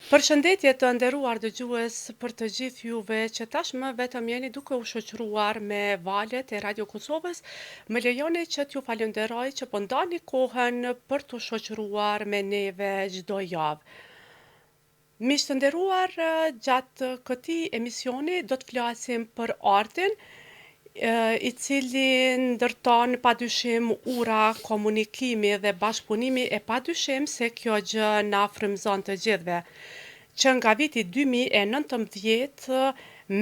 Përshëndetje të nderuar dëgjues për të gjithë juve që tashmë vetëm jeni duke u shoqëruar me valët e Radio Kosovës. Më lejoni që t'ju falenderoj që po ndani kohën për t'u shoqëruar me neve çdo javë. Miq të nderuar, gjatë këtij emisioni do të flasim për artin, i cili ndërton padyshim ura komunikimi dhe bashkëpunimi e padyshim se kjo gjë na frymëzon të gjithëve që nga viti 2019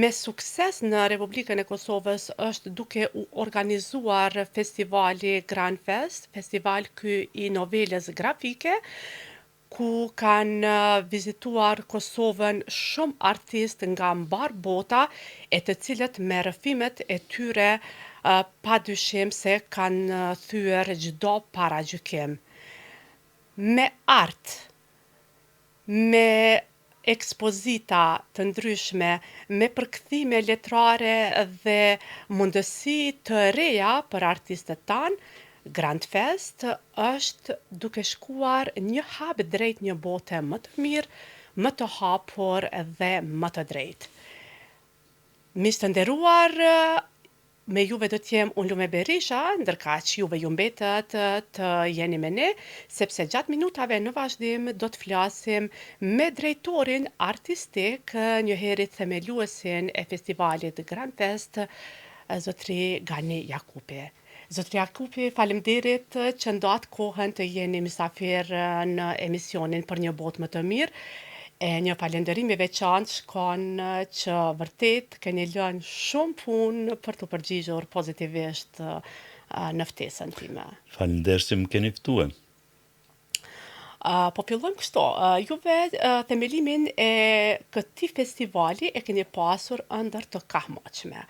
me sukses në Republikën e Kosovës është duke u organizuar festivali Grand Fest, festival ky i novelës grafike, ku kanë vizituar Kosovën shumë artistë nga mbar bota, e të cilët me rrëfimet e tyre padyshim se kanë thyer çdo paragjykim. Me art, me ekspozita të ndryshme, me përkthime letrare dhe mundësi të reja për artistët tanë, Grand Fest është duke shkuar një hap drejt një bote më të mirë, më të hapur dhe më të drejtë. Miq të nderuar, me juve do t'jem unë Lume Berisha, ndërkaq juve ju mbetet të jeni me ne, sepse gjatë minutave në vazhdim do të flasim me drejtorin artistik, njëherë themeluesin e festivalit Grand Fest, zotri Gani Jakupi. Zotri Jakupi, faleminderit që ndatë kohën të jeni mysafir në emisionin për një botë më të mirë. E një falenderim i veçantë shkon që vërtet keni lënë shumë punë për të përgjigjur pozitivisht në ftesën time. Faleminderit që më keni ftuar. Po fillojmë kështu. Juve themelimin e këtij festivali e keni pasur ëndër të kahmoqme.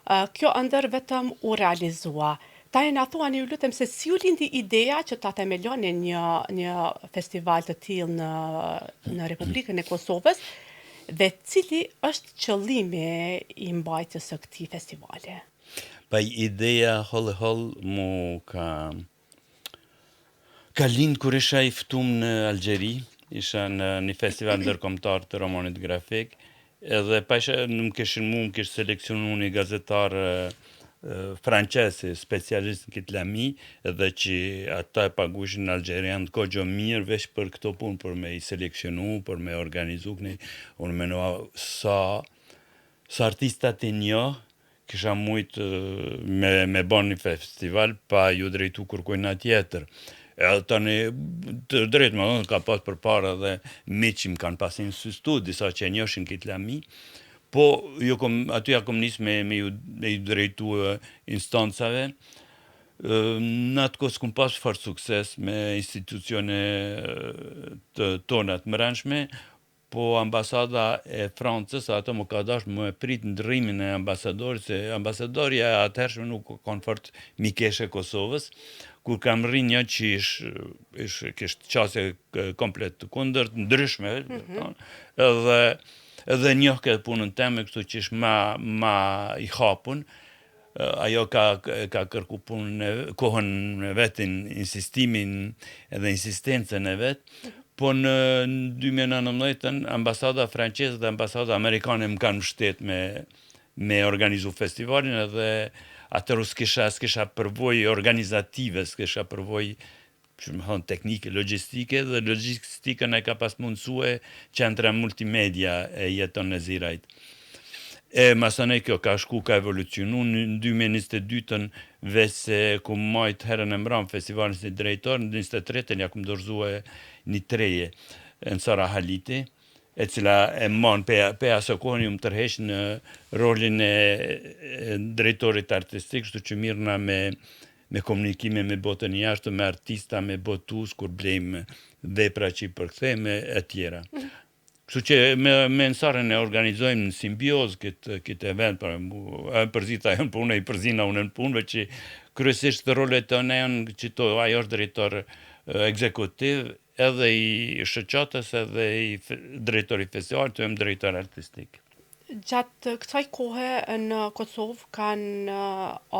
Kjo ëndër vetëm u realizua. Ta e na thuani ju lutem se si u lindi ideja që ta themeloni një festival të tillë në Republikën e Kosovës dhe cili është qëllimi i mbajtjes së këtij festivali? Ideja holl mu ka lind kur isha i ftuar në Algjeri, isha në një festival ndërkombëtar të romanit grafik, edhe më kishte seleksionuar një gazetar francesi, specialist në këtë lami, edhe që ata e paguishin në Algjerian kogjo mirë veç për këto punë, për me i seleksionu, për me organizu këni, unë menua sa artistat e njoh, kisha mujt me bon një festival pa ju drejtu kërkojna tjetër. Edhe tani të drejt më ka pas për para dhe miq që më kanë pasin së studi, disa që e njoshin këtë lami, po aty ja kom nis me ju drejtu instancave. Në atë kohë s'kum pas fort sukses me institucione të tona të mëranshme, po ambasada e Francës, ato më ka dash më prit ndrrimin e ambasadorit, se ambasadorja atëhershme nuk kanë fort mikeshe Kosovës, kur kam rrinë një që kishtë qasje komplet të kundërt, ndryshme, edhe njoh këtë punën teme, kështu që ish ma i hapun, ajo ka kërku kohën e vetin, insistimin edhe insistencën e vetë, po në 2019 ambasada franceze dhe ambasada amerikane më kanë mbështet me organizu festivalin, edhe atëru s'kisha përvoj organizative, s'kisha përvoj teknike, logjistike, dhe logjistikën e ka pas mundësue qendra multimedia e jeton në Zirajt. Masane kjo ka shku, ka evolucionu, në 2022 veç se ku majt herën e mram festivalin si drejtor, në 23 ja kum dorëzue një treje në Sara Haliti, e cila e mon pe aso kohën ju më tërhesh në rolin e drejtorit artistik, shtu që mirëna me komunikime me botën jashtë, me artista, me botus, kur blejmë vepra që i përkthejmë e tjera. Kështu që me nësarën e organizojmë në simbioz këtë event, përzita e në punë, i përzina unë në punëve që kryesisht rolet të në janë që ajo është drejtor ekzekutiv, edhe i shoqatës, edhe i drejtori festival, të jem drejtor artistik. Gjatë kësaj kohe në Kosovë kanë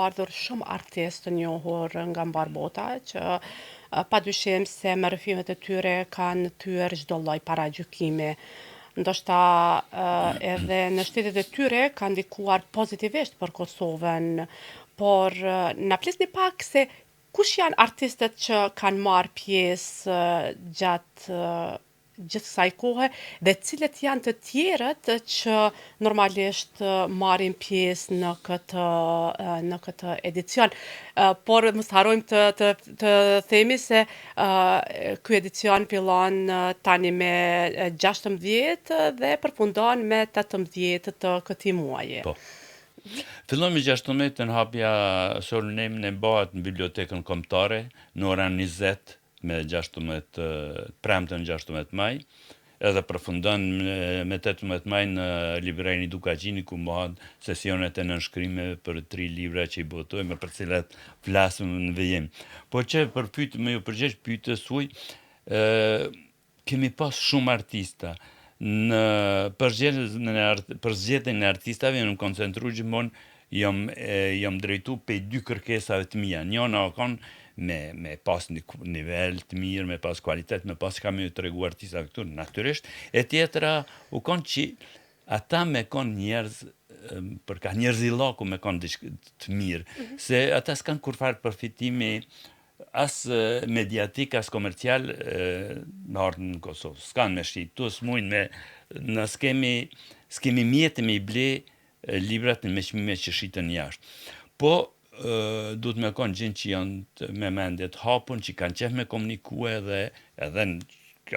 ardhur shumë artistë të njohur nga mbar bota që padyshim se me rrëfimet e tyre kanë tyrë çdo lloj paragjykimi. Ndoshta edhe në shtetet e tyre kanë ndikuar pozitivisht për Kosovën, por na plisni pak se kush janë artistët që kanë marrë pjesë gjatë gjithë kësaj kohe dhe cilët janë të tjerët që normalisht marrin pjesë në këtë edicion. Por mos harrojmë të themi se ky edicion fillon tani me 16 dhe përfundon me 18 të këtij muaji. Po. Fillon me 16 hapja solenim në bëhet në bibliotekën kombëtare në orën 20 me 16 premten 16 maj, edhe përfundon me 18 maj në librerin Dukagjini ku bëhen sesionet e nënshkrimeve për 3 libra që i botojmë për cilat flasim në vijim. Po që për me ju përgjegjë pyetjes suaj, kemi pas shumë artista. Në përzgjedhjen e artistave në koncentru gjithmonë jam drejtu pe 2 kërkesave të mia. Njëna kanë me pas një nivel të mirë, me pas kualitet, me pas kam ju tregu artista këtu natyrisht, e tjetra u kanë që ata me kanë njerëz për ka njerëz i laku me kanë të mirë, se ata s'kan kur farë përfitimi as mediatik, as komercial në ardhën në Kosovë. S'kan me shqit, tu s'mujnë me, në s'kemi mjetë me i ble librat në meqmime që shqitën jashtë. Po, duhet me konë gjenë që janë me mendet hapun, që kanë qef me komunikue edhe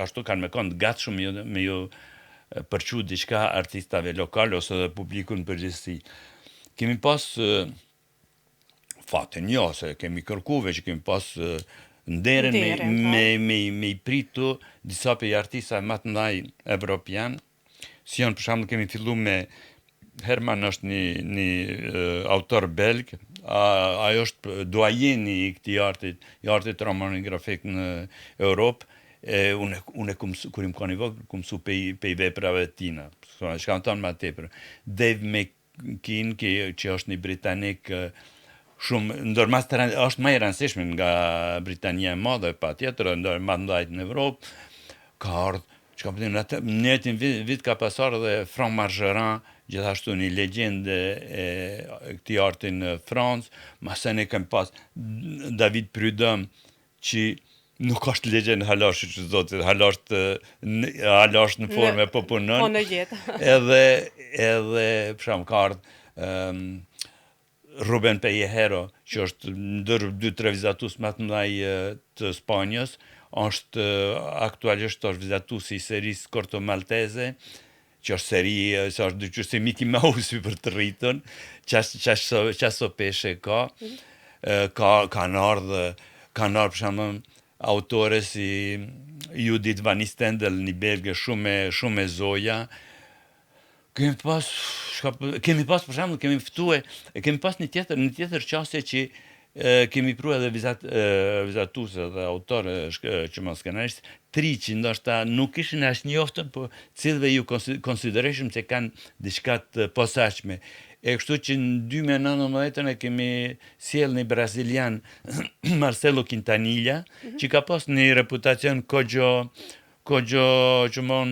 ashtu kanë me konë gatë shumë me ju përqu diçka artistave lokale ose dhe publikun përgjithësi. Kemi pas fatin jo, se kemi kërkuve që kemi pas nderen me i pritu disa për i artista më të ndaj evropian. Si janë për shembull kemi fillu me Herman është një autor belg, ajo është duajeni i këtij artit romanografik në Europë. Unë kur im ka një vogël, ku mësu pe i veprave tina. Shka më tonë ma tepër. Dave McKean, që është një britanik shumë, ndërmas është më i rëndësishëm nga Britania e Madhe, patjetër, ndër më ndajt në Evropë, ka ardhur, në njëjtin vit ka pasur edhe Franck Margerin, gjithashtu një legjendë e këtij arti në Francë, masën e kemë pas David Prudhomme, që nuk është legjendë halash që zotit, halash në forme po punon. Po në jetë. Edhe për shembull ka ardhur Ruben Pellejero, që është ndër 2-3 vizatues më të mëdhej të Spanjës, është aktualisht është vizatues i serisë Corto Maltese, që është seri, që është dyqysh si Mickey Mouse për të rritën, qaso peshe ka. Kanë ardhur për shembull autore si Judith Van Nistendel, një belge shumë e zoja. Kemi pas për shembull, kemi pas një tjetër qasje që kemi pru edhe vizatuse dhe autore që mos skenarisht, 3 që ndoshta nuk ishin as njoftën, po cilëve ju konsidereshëm se kanë diçka të posaçme. E kështu që në 2019 kemi sjell një brazilian Marcelo Quintanilla, që ka pas një reputacion kogjo që mon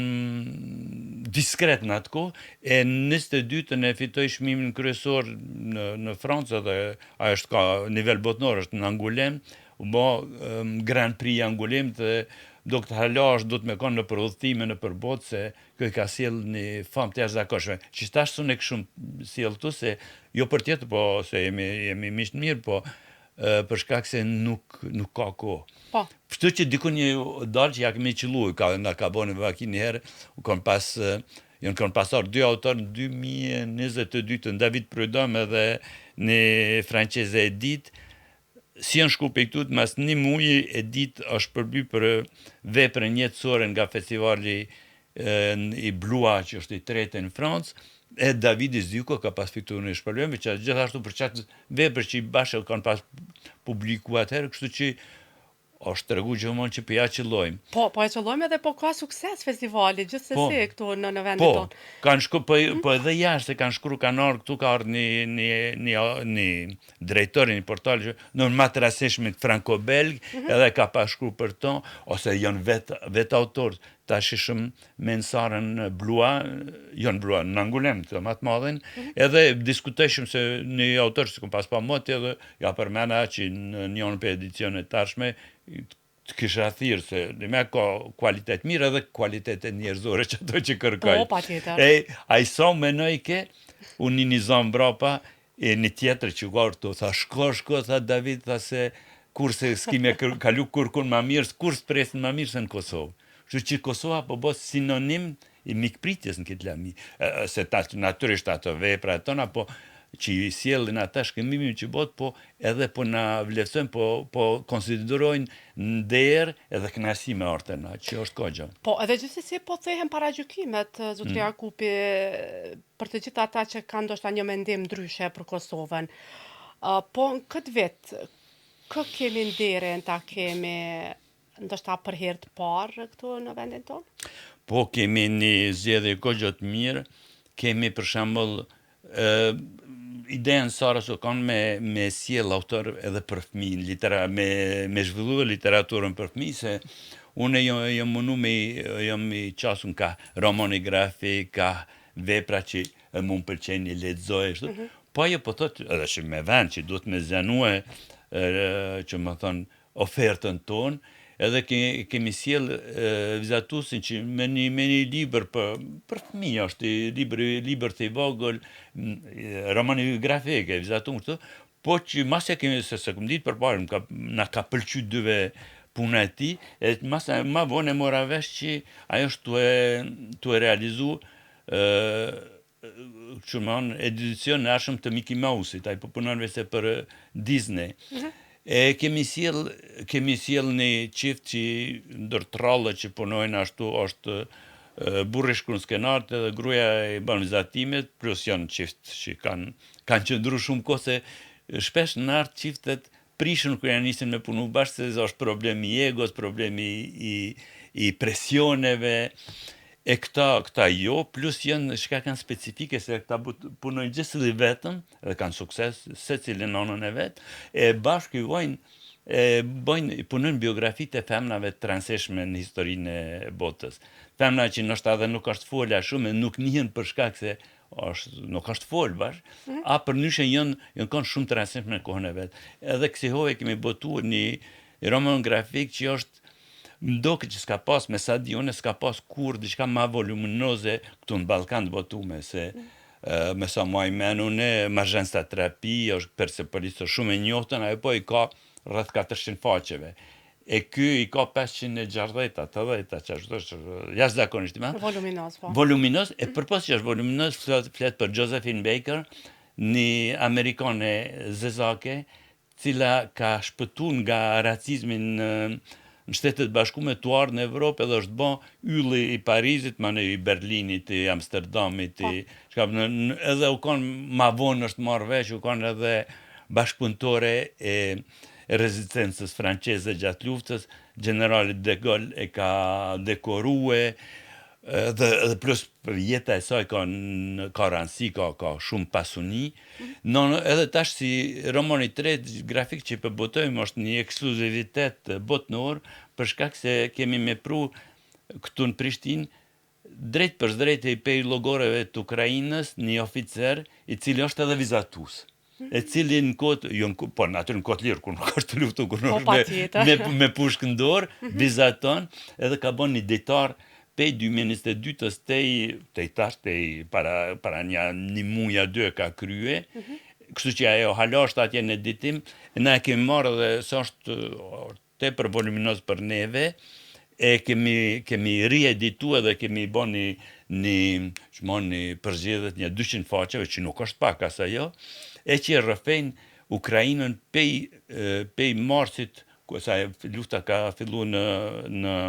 diskret në atë kohë, e 22-ën e fitoj çmimin kryesor në Francë dhe ajo është ka nivel botnor, është në Angulem, u bë Grand Prix Angulem dhe do këtë halash do të me konë në përudhëtime në përbot, se kjo i ka sjell një famë të jashtëzakonshme. Që tash unë e shumë sjell tu se jo për tjetër, po se jemi miq mirë, po për shkak se nuk ka kohë. Po. Kështu që dikun një dalë që ja kemi qëllu, nga ka bo në vaki një herë, janë kanë pasur 2 autor në 2022, David Prudhomme edhe një franceze Edith, si janë shku pe këtu, mas një muji Edith është përby për veprën jetësore nga festivali i Blua, që është i 3 në Francë, e Davidi Zyko ka pas fitur në shpërbleme, që gjithashtu për qatë vepër që i bashkë kanë pas publiku atëherë, kështu që është tregu gjithmonë që për ja qëllojmë. Po e qëllojmë edhe po ka sukses festivali, gjithsesi këtu në vendin Po, tonë. kanë shku, po edhe jashtë kanë shkru, kanë ardhur këtu, ka ardhur një drejtori një portal që në matë rasishmit franco-belg, edhe ka pa shkru për to, ose janë vet autor, tash ishëm me Nsarën Blua, janë Blua, në Angulem, të matë madhin, edhe diskuteshëm se një autor që kom pas pa moti, edhe ja përmena që në njën për edicionet tashme, të kisha thirë se në me ka kualitet mirë edhe kualitetet njerëzore që ato që kërkoj. Po, patjetër. A i sa menoj ke, unë një zonë brapa, e një tjetër që gartu, tha shko, tha David, tha se kurse s'kime kalu kurkun ma mirë, kur s'presin ma mirë se në Kosovë. Kështu që Kosova po bos sinonim i mikpritjes në këtë lami. Se natyrisht ato vepra e tona, po që i sjellin ata shkëmbimi që bot, po edhe po na vlerësojnë, po konsiderojnë nder edhe kënaqësi me artën, që është kogja. Po, edhe gjithsesi po thehen paragjykimet, zotri Jakupi, për të gjithë ata që kanë ndoshta një mendim ndryshe për Kosovën. Po në këtë vit, kë kemi nderin ta kemi ndoshta për herë të parë këtu në vendin tonë? Po kemi një zgjedhje kogja të mirë, kemi për shembull idenë Sara që kanë me sjell autor edhe për fëmijë, me zhvilluar literaturën për fëmijë, se unë jam mundu jam i qasun ka romani grafik, ka vepra që më pëlqejnë i lexoj kështu. Po ajo po thotë edhe që me vend që duhet me zanue që më thonë ofertën tonë, edhe kemi sjell vizatusin që me një libër për fëmijë, është libër të i vogël, romani grafike, vizatun këtu, po që masja kemi, se këmë ditë për parë, na ka pëlqy dyve puna e ti, e ma vonë e mora vesh që ajo është të e realizu që më onë edicion në ashëm të Mickey Mouse-it, a i po punon vese për Disney. E kemi sjell një qift që ndër trallë që punojnë ashtu është burri shkruan skenart edhe gruaja e bën vizatimet, plus janë qift që kanë qëndru shumë kohë se shpesh në art qiftet prishën kur janë nisin me punu bashkë se është problemi i egos, problemi i presioneve. E këta jo, plus janë shka kanë specifike se këta punojnë gjithë dhe vetëm, edhe kanë sukses, se cilin anën e vetë, e bashkë punojnë biografitë e femnave të rëndësishme në historinë e botës. Femna që nështë edhe nuk është folja shumë, nuk njihen për shkak se nuk është folë bashkë, a për nyshe janë kanë shumë të rëndësishme në kohën e vetë. Edhe kësihove kemi botu një roman grafik që është mdoke që s'ka pas me sa di unë, s'ka pas kur diçka ma voluminoze këtu në Ballkan të botume, se me sa ma i menu ne, Marjan Satrapi, është Persepolis shumë e njohtën, ajo po i ka rreth 400 faqeve. E ky i ka 560, 80, që është jashtëzakonisht, Voluminoz, po. Voluminoz, e përpos që është voluminoz, flet për Josephine Baker, një Amerikane zezake, cila ka shpëtu nga racizmin në Shtetet Bashkuara të ardhur në Evropë, edhe është bë ylli i Parizit, i Berlinit, i Amsterdamit, edhe u kanë ma vonë është marrë vesh, u kanë edhe bashkëpunëtore e rezistencës franceze gjatë luftës, generali de Gaulle e ka dekorue, dhe plus për jeta e saj ka rëndësi, ka shumë pasuni. Edhe tash si romani i tretë grafik që përbotojmë është një ekskluzivitet botnor, për shkak se kemi mepru këtu në Prishtinë drejt për drejt e i pej logoreve të Ukrajinës, një oficer i cili është edhe vizatus. E cili në kotë, po natyrë në kotë lirë, kur nuk është të luftu, kur nuk me pushkë ndorë, vizaton, edhe ka bon një detar pej 2022-ës tej tash, para një muja 2 ka krye, kështu që ajo hala është atje në ditim, na e kemi marrë dhe së është te për voluminoz për neve, e kemi rieditu edhe kemi bon një përzgjedhjet një 200 faqeve, që nuk është pak as ajo, e që rrëfejnë Ukrainën pej marsit, sa lufta ka fillu në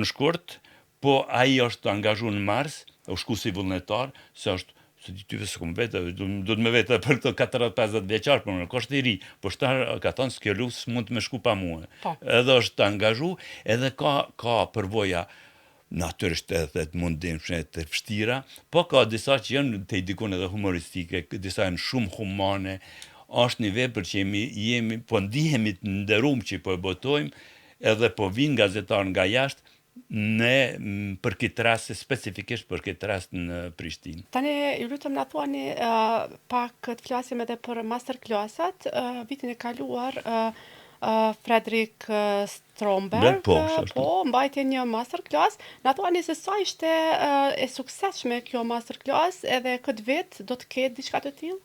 shkurt, po ai është angazhu në mars, u shku si vullnetar, se është se ty s'u kom vetë, do të më vetë për këto 40-50 vjeçar, por nuk është i ri, po shtar ka thënë s'kjo luftë s'mund të më shku pa mua. Po. Edhe është të angazhu, edhe ka përvoja natyrisht edhe të mundim të vështira, po ka disa që janë të dikun edhe humoristike, disa janë shumë humane, është një vepër që jemi po ndihemi të nderuar që po e botojmë, edhe po vinë gazetar nga jashtë, ne për këtë rast, specifikisht për këtë rast në Prishtinë. Tani, ju lutem na thuani pak të flasim edhe për masterclassat. Vitin e kaluar Fredrik Stromberg, po, mbajtje një masterclass. Na thuani se sa ishte e suksesshme kjo masterclass, edhe këtë vit do të ketë diçka të tillë?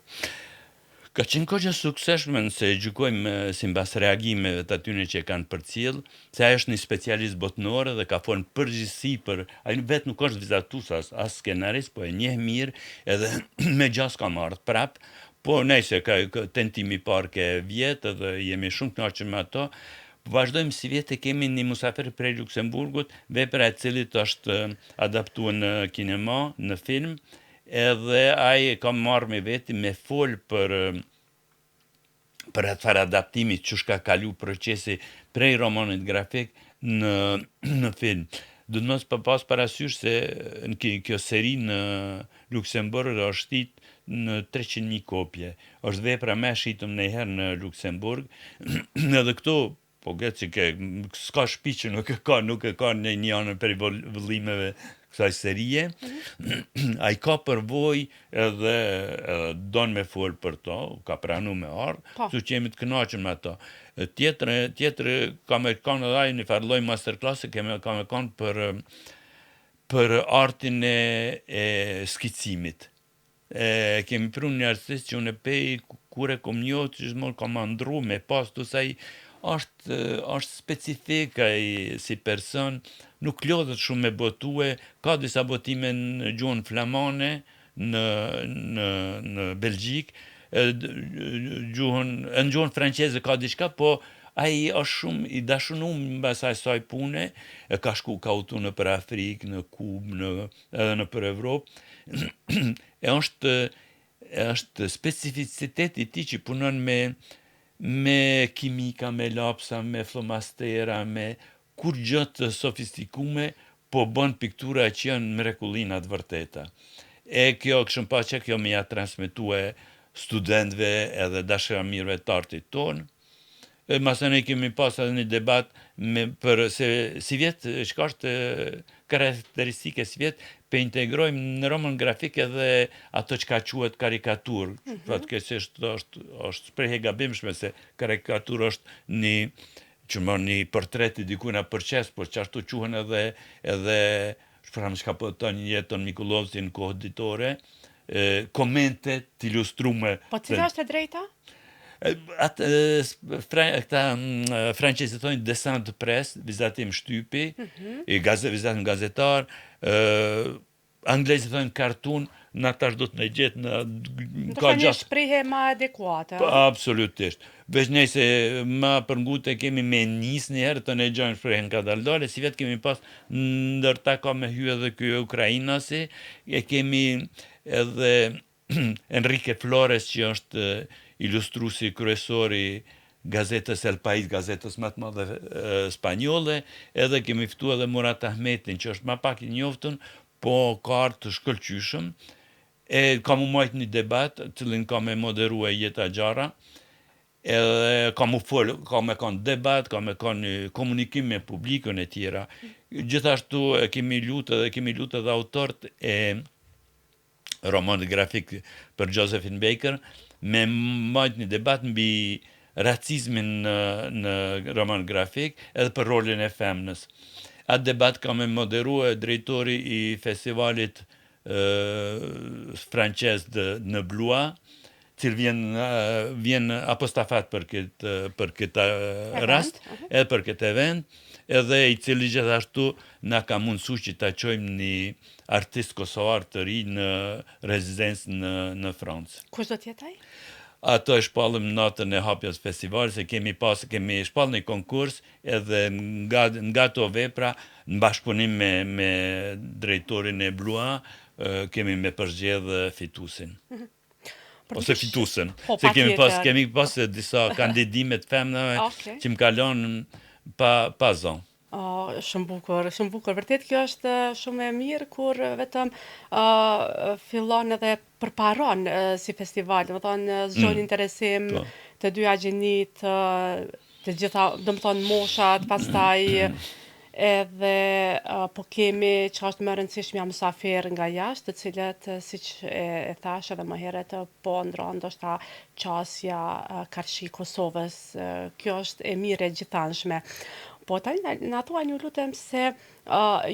Ka qenë kohë suksesshme nëse gjykojmë sipas reagimeve të atyre që kanë përcjell, se ai është një specialist botnor dhe ka folur përgjithësi për, ai vetë nuk është vizatues as skenarist, po e njeh mirë edhe me gjas ka marrë prap, po nëse ka tentimi parë ke vjet dhe jemi shumë të kënaqur me ato. Vazhdojmë si vjetë kemi një musafir prej Luksemburgut, vepra e cilit është adaptuar në kinema, në film, edhe ai ka marrë me veti me fol për atë adaptimit që ka kalu procesi prej romanit grafik në film. Do të mos pas parasysh se në kjo seri në Luksemburg është shtit në 300.000 kopje. Është vepra më e shitëm ndonjëherë në Luksemburg. Edhe këtu po që s'ka shtëpi që nuk e ka në një anë për vëllimeve kësaj serie. Ai ka përvojë edhe don me fol për to, ka pranuar me ardh, kështu që jemi të kënaqur me ato. Tjetër ka me kanë edhe ai një farlloj masterclass ka me kanë për artin e skicimit. Kemi prunë një artist që unë pej kur e kom njohur që gjithmonë ka mandru me pas tu sa ai është specifik ai si person, nuk lodhet shumë me botue, ka disa botime në gjuhën flamane në Belgjik, në gjuhën franceze ka diçka, po ai është shumë i dashunuar mbas asaj pune, e ka shku ka udhëtu në për Afrikë, në Kubë, edhe në për Evropë. Është specificiteti i tij që punon me kimika, me lapsa, me flomastera, me kur gjë të sofistikume, po bën piktura që janë mrekullinat vërteta. E kjo këshëm pa që kjo me ja transmitue studentëve edhe dashamirëve të artit tonë. Masë ne kemi pas edhe një debat se si vjetë, çka është karakteristike si vjetë, pe integrojmë në roman grafik edhe ato që ka quhet karikatur. Fatkeqësisht është shprehje gabimshme se karikatur është një portret i dikujt përqes, por që ashtu quhen edhe shpreham çka po thonë jeton Mikulovsi në kohë ditore, komente të ilustrume. Po cila është e drejta? Këta francezë thonë dessin de presse, vizatim shtypi, vizatim gazetar, anglezë thonë cartoon, na tash do të në gjetë ka një shprehje më adekuate. Absolutisht. Veç nëse më përngute kemi me nis një herë të ne gjojnë shprehjen ka daldale, si vetë kemi pas ndërta ka me hy edhe ky ukrainasi, e kemi edhe Enrique Flores që është ilustruesi kryesori gazetës El País, gazetës më të madhe spanjolle, edhe kemi ftuar edhe Murat Ahmetin, që është më pak i njoftun, po ka art të shkëlqyshëm. Ka mu majt një debat, cilin ka me moderua Jeta Gjara, edhe ka me kanë debat, ka me kanë komunikim me publikun e tjera. Gjithashtu kemi lutë edhe autorët e romanit grafik për Josephine Baker, me majt një debat mbi racizmin në roman grafik edhe për rolin e femnës. Atë debat ka me moderua drejtori i festivalit francez në Blois, cilë vjen apostafat për këtë rast, edhe për këtë event, edhe i cili gjithashtu na ka mundësu që ta qojmë një artist kosovar të ri në rezidencë në Francë. Kush do t'jetë ai? Ato e shpallëm natën e hapjes festivalit, se kemi shpall një konkurs edhe nga to vepra, në bashkëpunim me drejtorin e Blois, kemi me përgjedh fitusin. Për Ose ndysh- fitusen. Po, Se patjetër. kemi pas disa kandidime të femnave Okej. që më kalon pa zonë. Shumë bukur, shumë bukur. Vërtet kjo është shumë e mirë kur vetëm fillon edhe përparon si festival, do të thonë zgjon interesim Po. të dyja gjinit, të gjitha, do të thonë moshat, pastaj edhe po kemi që është më e rëndësishme mysafirë nga jashtë, të cilët siç e thash edhe më herët po ndron ndoshta qasja karshi Kosovës. Kjo është e mirë e gjithanshme. Po tani na thua një lutem se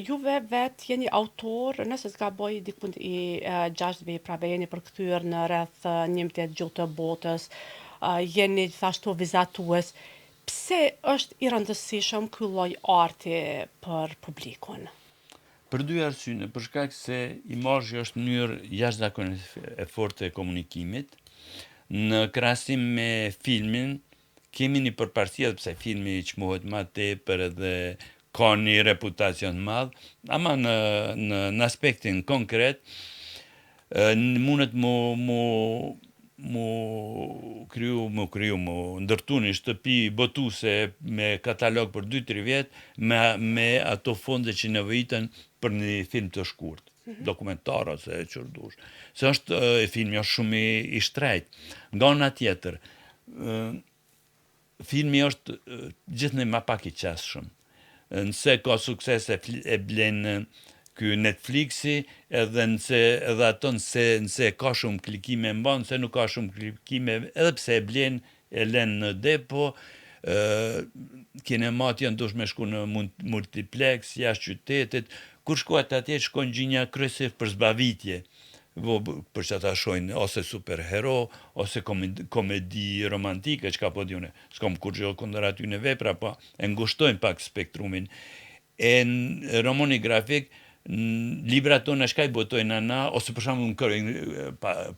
juve vet jeni autor, nëse s'gaboj dikun i 6 veprave jeni përkthyer në rreth 11 gjuhë të botës, jeni gjithashtu vizatues. Pse është i rëndësishëm ky lloj arti për publikun? Për dy arsye, për shkak se imazhi është mënyrë jashtëzakonisht e fortë e komunikimit. Në krahasim me filmin, kemi një përparësi edhe pse filmi çmohet më tepër edhe ka një reputacion të madh, ama në aspektin konkret mundet mu ndërtu një shtëpi botuse me katalog për 2-3 vjet me ato fonde që nevojiten për një film të shkurt, dokumentar ose çfarëdush. Se është filmi është shumë i shtrejt. Nga ana tjetër, filmi është gjithnjë më pak i qasshëm. Nëse ka sukses e blen ky Netflixi, edhe edhe ato nëse ka shumë klikime mban, nëse nuk ka shumë klikime, edhe pse e blen e lën në depo, kinemat janë dush me shku në multiplex, jashtë qytetit, kur shkohet atje shkon gjinja kryesisht për zbavitje. Për që ata shojnë ose superhero, ose komedi romantike, që ka po dhjune. S'kom kur gjë kundër aty në vepra, po e ngushtojnë pak spektrumin. E në romani grafik, libra tona shkaj botojnë ana, ose për shembull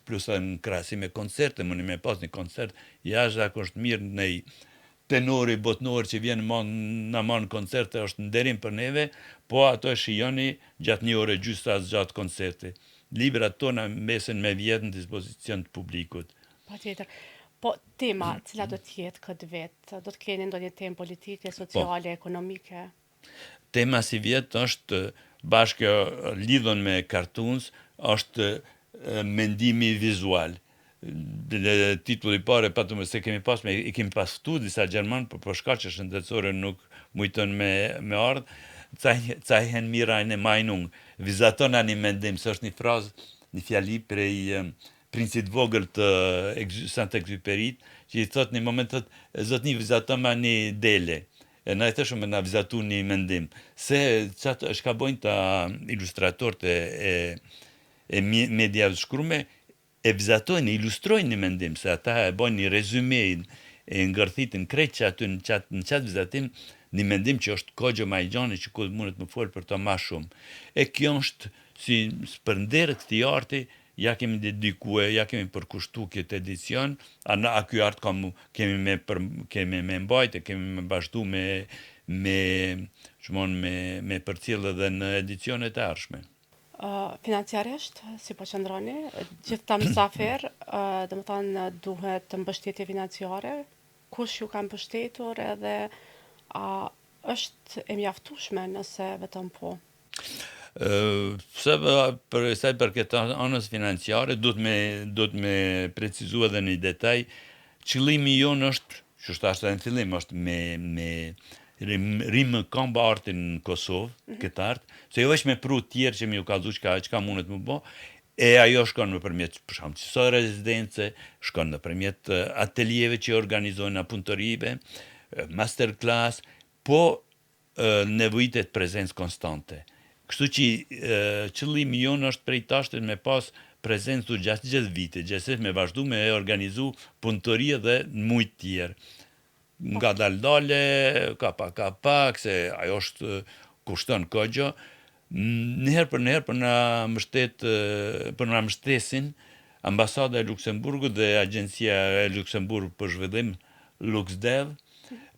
plus në krahasim me koncerte, mundi me pas një koncert jashtëzakonisht mirë në tenori botnor që vjen na marr koncerte është nderim për neve, po ato e shijoni gjatë 1 ore gjysmë as gjatë koncerti. Librat tona mbesen me vjet në dispozicion të publikut. Patjetër. Po tema, cila do të jetë këtë vit? Do të keni ndonjë temë politike, sociale, ekonomike? Tema si vjet është bashkë lidhur me cartoons, është mendimi vizual. Titulli i parë patëm se kemi pas ftu disa gjerman, por për shkaqe shëndetësore nuk mujton me ardh. Zeichen mir eine Meinung. Vizaton një mendim, se është një frazë, një fjali prej princit vogël të Saint-Exupéryt, që i thot një momentet, zotni vizaton ma një dele. E na e thëshëm me na vizatu një mendim. Se qatë është ka bojnë ta ilustratorët e mediave shkrume, e vizatojnë, ilustrojnë një mendim, se ata e bojnë një rezume, e ngërthitin krejt që aty në qatë vizatim, një mendim që është kogjo ma i gjani që ku mundet më folë për të ma shumë. E kjo është si për nderë këti arti, ja kemi dedikue, ja kemi përkushtu këtë edicion, a ky art kemi me mbajtë, kemi me bashkëtu me përcjellë edhe në edicionet e ardhshme. Financiarisht, si po qëndroni, gjithë ta mysafir, dhe më thonë duhet mbështetje financiare, kush ju ka mbështetur edhe është e mjaftueshme nëse vetëm po? Për sa i përket anës financiare, duhet me precizu edhe një detaj, qëllimi jon është, që është ashtë në fillim, është me rimë këmba artin në Kosovë, këtë artë, se jo është me pru tjerë që mi u kalzu qka mundet më bo, e ajo shkon në përmjet, për shumë qësoj rezidence, shkon në përmjet ateljeve që organizojnë në punëtorive, masterclass, po nevojitet prezencë konstante. Kështu që qëllimi jonë është prej tashtet me pas prezencë të gjithë vite, gjithë me vazhdu me organizu punëtorie dhe në mujtë tjerë. Nga daldale, ka pak, se ajo është kushton kogjo, njëherë për na mbështesin Ambasada e Luksemburgut dhe Agjencia e Luksemburg për zhvillim LuxDev,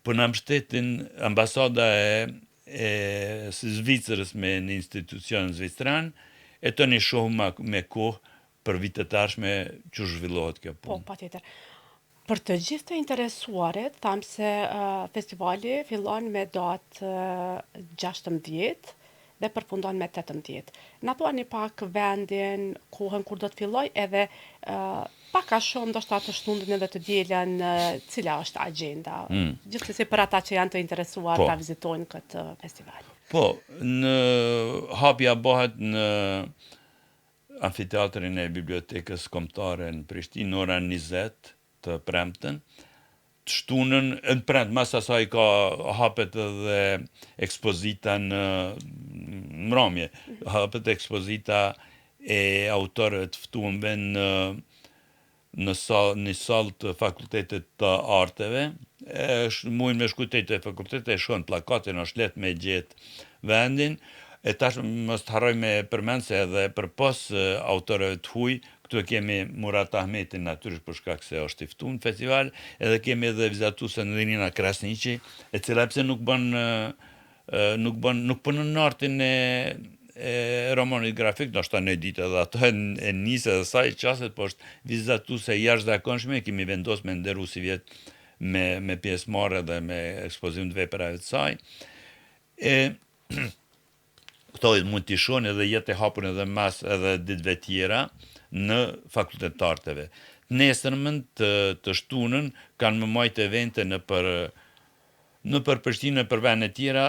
për na mbështetin Ambasada e Zvicrës me një institucion zvicran, e të një shohë me kohë për vitet tashme që zhvillohet kjo Po, punë. patjetër. Për të gjithë të interesuarit, thamë se festivali fillon me datë 16 dhe përfundon me 18. Na thuani pak vendin, kohën kur do të filloj edhe pak a shumë ndoshta të shtundën edhe të dielën cila është agjenda. Gjithsesi për ata që janë të interesuar Po. ta vizitojnë këtë festival. Po, në hapja bëhet në amfiteatrin e bibliotekës kombëtare në Prishtinë në orën 20 të premten. Të shtunën, në premte, mas asaj ka hapet edhe ekspozita në mramje. Hapet ekspozita e autorëve të ftuarve në salë të fakultetit të arteve. Mujnë me shkujtet e fakultetit e shkon plakatin, është let me gjetë vendin. E tash mos të harroj me përmend se edhe përpos autorëve të huaj, këtu kemi Murat Ahmetin natyrisht për shkak se është i ftuar në festival, edhe kemi edhe vizatuesen Irina Krasniqi, e cila pse nuk punon në artin e romanit grafik, ndoshta në ditë edhe ato e nisë edhe saj qaset, po është vizatuese jashtëzakonshme, kemi vendosur me nderu si vjet me pjesëmarrje dhe me ekspozim të veprave të saj. Këto mund t'i shohin edhe jetë e hapur edhe mas edhe ditëve tjera në fakultet të arteve. Nesërmën të shtunën kanë më majtë evente në për Prishtinë e për vende tjera,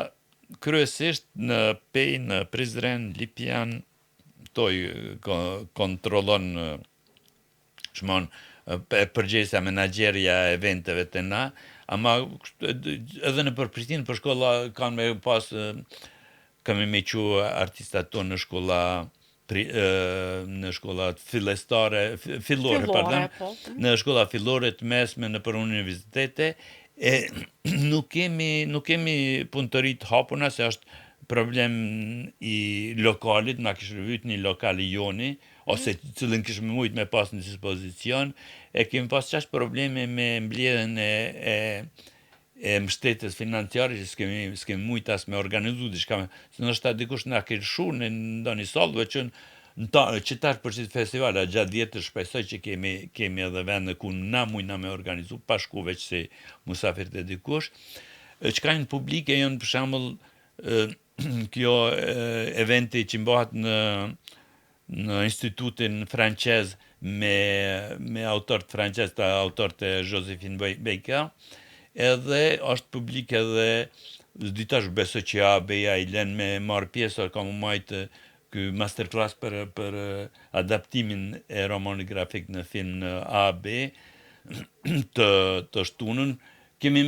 kryesisht në Pej, në Prizren, Lipjan, toj kontrollon shmon përgjegjësia menaxherja e eventeve të na, ama edhe në për Prishtinë për shkolla kanë me pas kemi me që artistat tonë në shkollat fillore, Po. në shkolla fillore të mesme në për universitete, e nuk kemi punëtëri të hapuna, se është problem i lokalit, na kishë vyt një lokal i joni, ose cilën kishë mujt me pas në dispozicion, e kemi pas qash probleme me mbledhjen e mbështetjes financiare që s'kemi mujt as me organizu diçka, se ndoshta dikush na ke lëshu në ndonjë sallë që qytetar për çit festivala gjatë vjetër shpresoj që kemi edhe vende ku na mujna me organizu pa shku veç si musafir të dikush. Çka janë publike janë për shembull kjo eventi që mbahet në institutin francez me autorët francez, autorët e Josephine Baker, edhe është publik edhe ditash besoj që AB-ja i lën me marrë pjesë, ka më majtë ky masterclass për adaptimin e romanit grafik në film në AB të shtunën. Kemi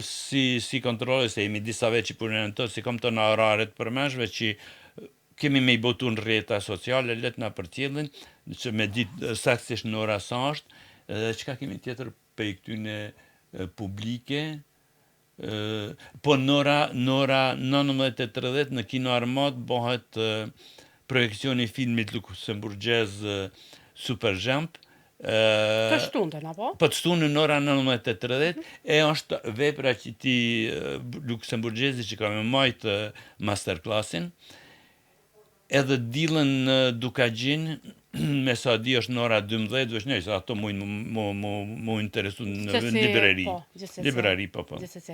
si kontrole, se jemi disa veç që punojnë të, si kom të në oraret përmeshve që kemi me i botu në rrjeta sociale, let na përcjellin, që me ditë saktësisht në ora sa është, edhe çka kemi tjetër për i këtyne publike, po në ora 19:30 në Kino Armat bëhet projekcioni i filmit luksemburgjez Super Jump. Të shtundën, apo? Po të shtunën në ora 19:30, e është vepra që ti luksemburgjezi që ka me majtë masterclassin, edhe dilën në Dukagjin, me sa di është në ora 12, veç se ato mu interesu në librari. Librari, po. Gjithsesi.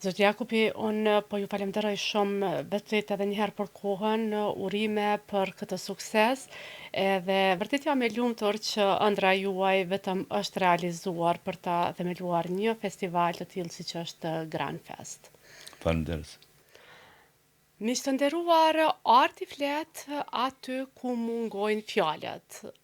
Zoti Jakupi, unë po ju falenderoj shumë vetë edhe njëherë për kohën, urime për këtë sukses, edhe vërtet jam e lumtur që ëndra juaj vetëm është realizuar për ta themeluar një festival të tillë siç është Grand Fest. Falenderoj. Miq të nderuar, arti flet aty ku mungojnë fjalët.